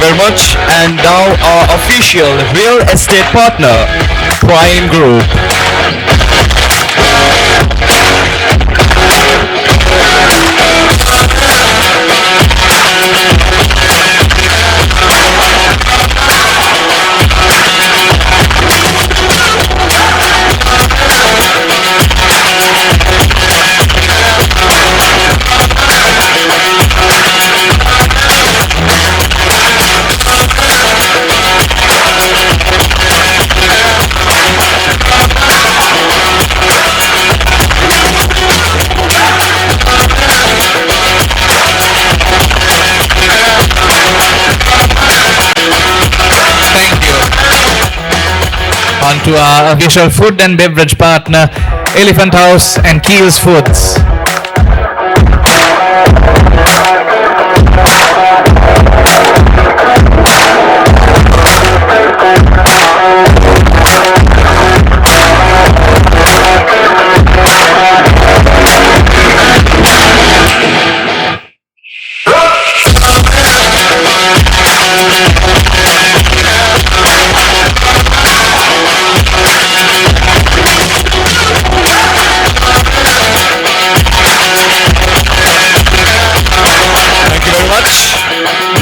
Very much. And now our official real estate partner, Prime Group. On to our official food and beverage partner, Elephant House and Keels Foods.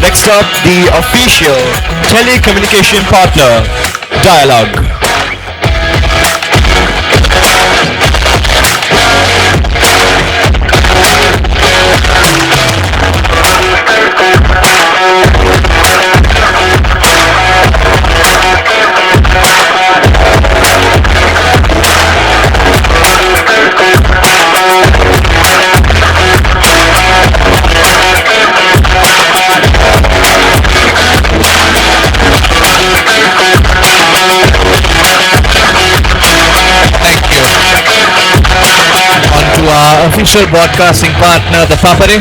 Next up, the official telecommunication partner, Dialogue. Our official broadcasting partner, the Papare.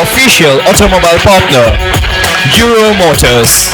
Official automobile partner, Euro Motors.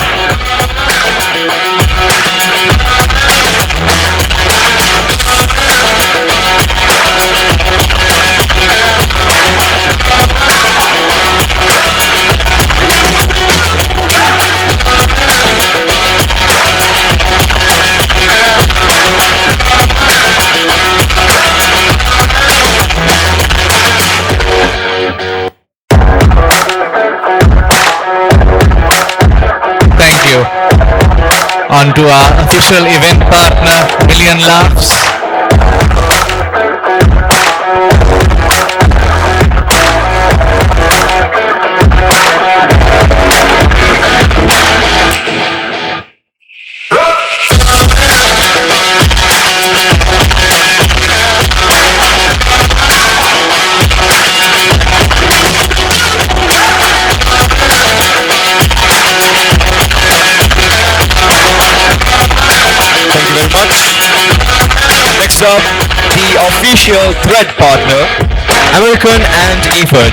On to our official event partner, Million Laughs. Next up, the the official thread partner, American and Eford.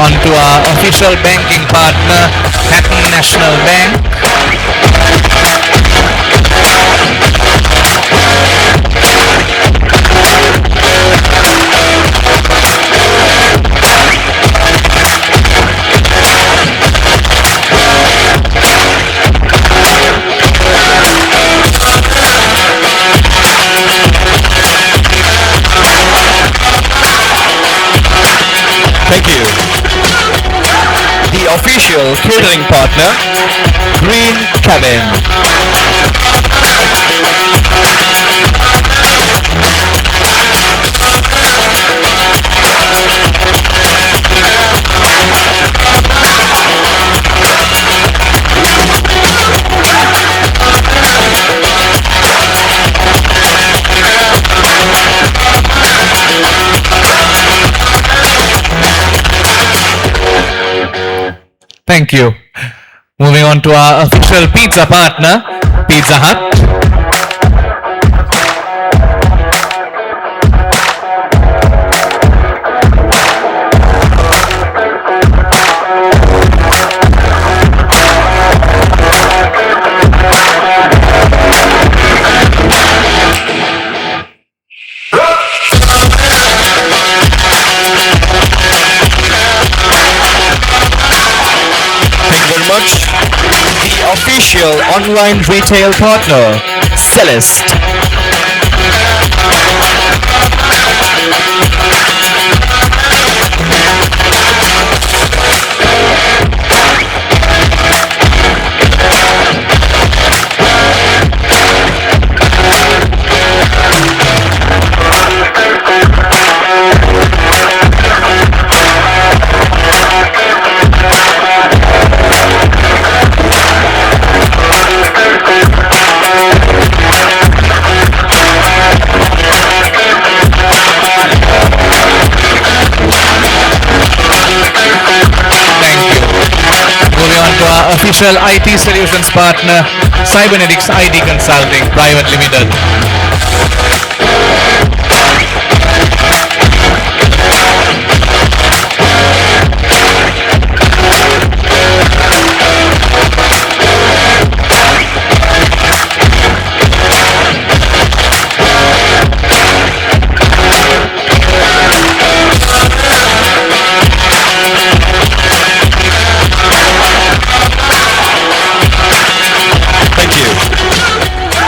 On to our official banking partner, Hatton National Bank. Thank you. The official catering partner, Green Cabin. Thank you. Moving on to our official pizza partner, Pizza Hut. Much. The official online retail partner, Celeste. Official IT solutions partner, Cybernetics IT Consulting Private Limited.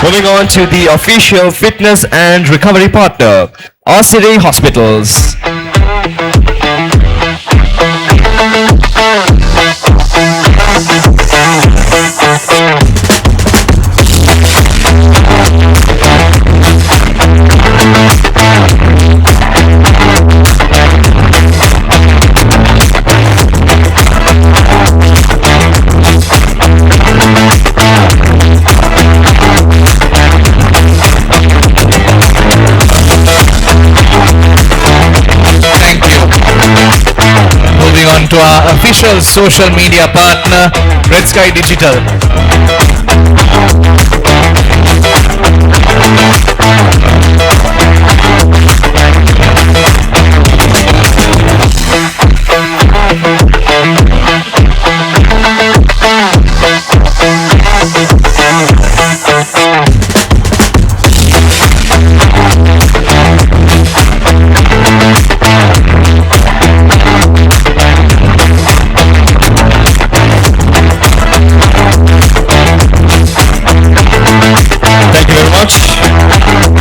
Moving on to the official fitness and recovery partner, RCD Hospitals. To our official social media partner, Red Sky Digital.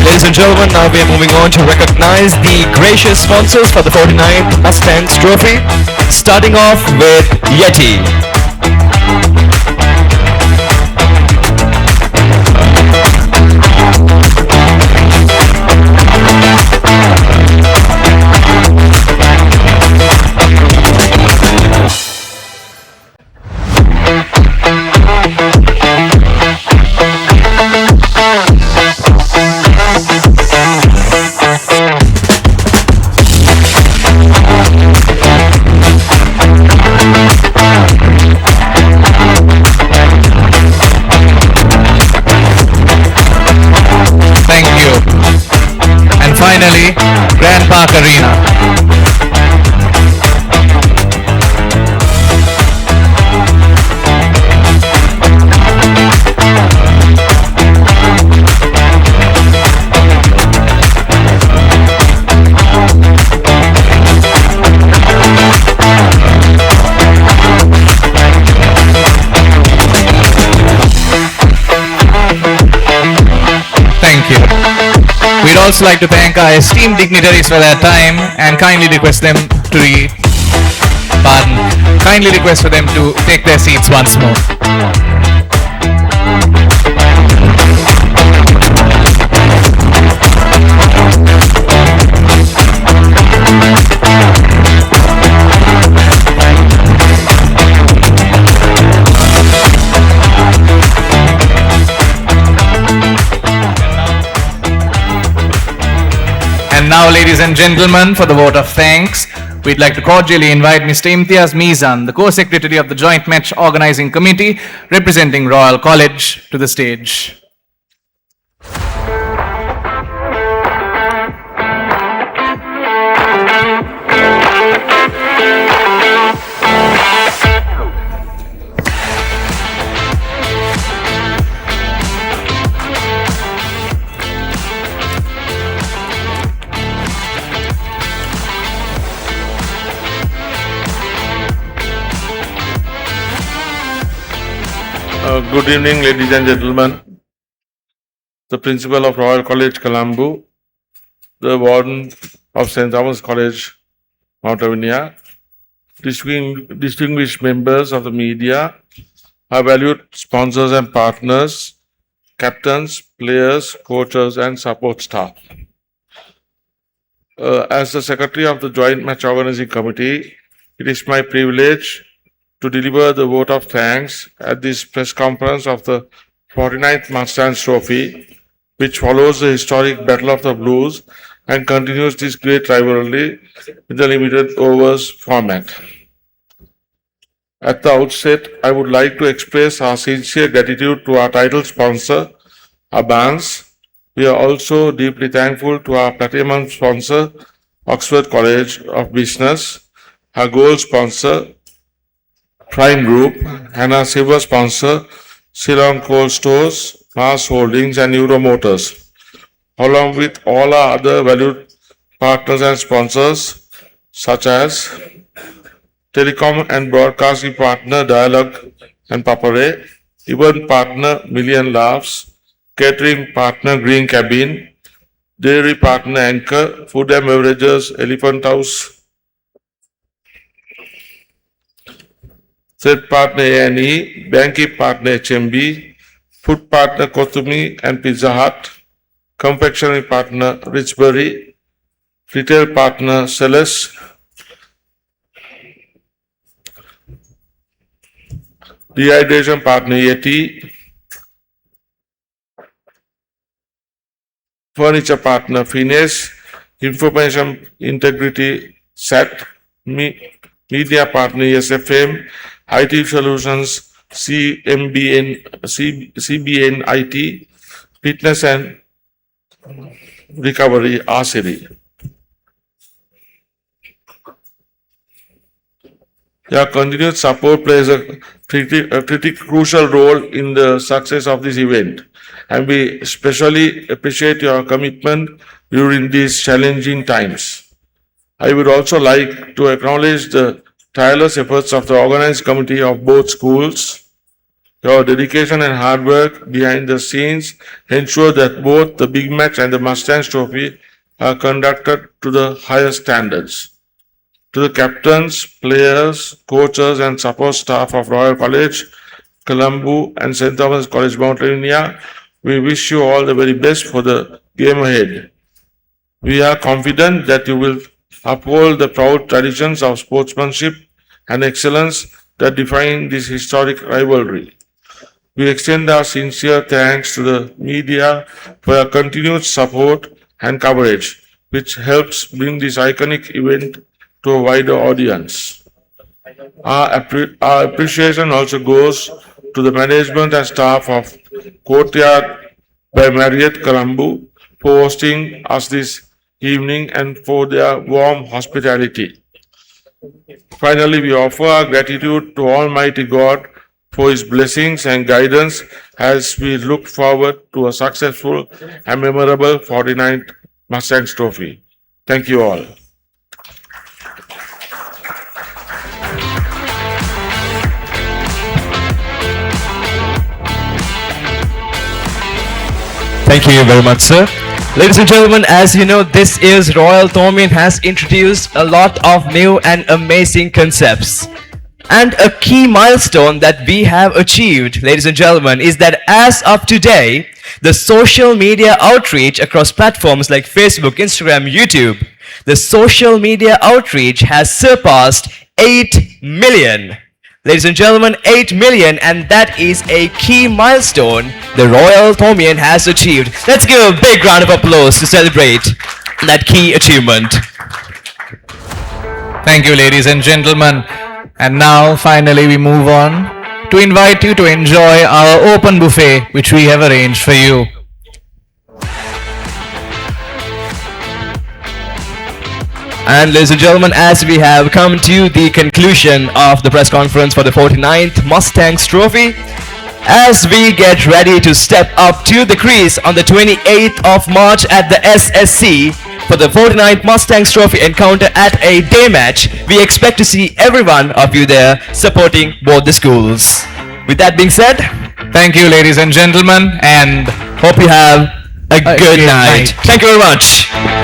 Ladies and gentlemen, now we are moving on to recognize the gracious sponsors for the 49th Mustangs Trophy, starting off with Yeti. finally, Grand Park Arena. Thank you. We'd also like to thank our esteemed dignitaries for their time and kindly request them to kindly request for them to take their seats once more. And now, ladies and gentlemen, for the vote of thanks, we'd like to cordially invite Mr. Imtiaz Mizan, the co-secretary of the Joint Match Organizing Committee, representing Royal College, to the stage. Good evening, ladies and gentlemen. The principal of Royal College, Colombo, the warden of St. Thomas College, Mount Lavinia, distinguished members of the media, our valued sponsors and partners, captains, players, coaches, and support staff. As the secretary of the Joint Match Organizing Committee, it is my privilege to deliver the vote of thanks at this press conference of the 49th Mustangs Trophy, which follows the historic Battle of the Blues and continues this great rivalry with the limited overs format. At the outset, I would like to express our sincere gratitude to our title sponsor, Abans. We are also deeply thankful to our platinum sponsor, Oxford College of Business, our gold sponsor, Prime Group, and our silver sponsor, Ceylon Cold Stores, Mars Holdings, and Euro Motors, along with all our other valued partners and sponsors, such as Telecom and Broadcasting Partner Dialogue and Papare, Event Partner Million Laughs, Catering Partner Green Cabin, Dairy Partner Anchor, Food and Beverages Elephant House, Third Partner A&E, Banking Partner HMB, Food Partner Kothumi and Pizza Hut, Confectionery Partner Richbury, Retail Partner Celes, Dehydration Partner Yeti, Furniture Partner Fines, Information Integrity SAT, Media Partner SFM, IT Solutions CBN IT, Fitness and Recovery RCD. Your continued support plays a pretty crucial role in the success of this event, and we especially appreciate your commitment during these challenging times. I would also like to acknowledge the tireless efforts of the organized committee of both schools. Your dedication and hard work behind the scenes ensure that both the big match and the Mustangs Trophy are conducted to the highest standards. To the captains, players, coaches, and support staff of Royal College, Colombo, and St. Thomas College, Mount Lavinia, we wish you all the very best for the game ahead. We are confident that you will uphold the proud traditions of sportsmanship and excellence that define this historic rivalry. We extend our sincere thanks to the media for your continued support and coverage, which helps bring this iconic event to a wider audience. Our appreciation also goes to the management and staff of Courtyard by Marriott Colombo for hosting us this evening and for their warm hospitality. Finally, we offer our gratitude to Almighty God for His blessings and guidance as we look forward to a successful and memorable 49th Mustangs Trophy. Thank you all. Thank you very much, sir. Ladies and gentlemen, as you know, this is Royal Thomian has introduced a lot of new and amazing concepts. And a key milestone that we have achieved, ladies and gentlemen, is that as of today, the social media outreach across platforms like Facebook, Instagram, YouTube, the social media outreach has surpassed 8 million. Ladies and gentlemen, 8 million, and that is a key milestone the Royal Thomian has achieved. Let's give a big round of applause to celebrate that key achievement. Thank you, ladies and gentlemen. And now, finally, we move on to invite you to enjoy our open buffet, which we have arranged for you. And ladies and gentlemen, as we have come to the conclusion of the press conference for the 49th Mustangs Trophy, as we get ready to step up to the crease on the 28th of March at the SSC for the 49th Mustangs Trophy encounter at a day match, we expect to see every one of you there supporting both the schools. With that being said, Thank you, ladies and gentlemen, and hope you have a good night. night. Thank you very much.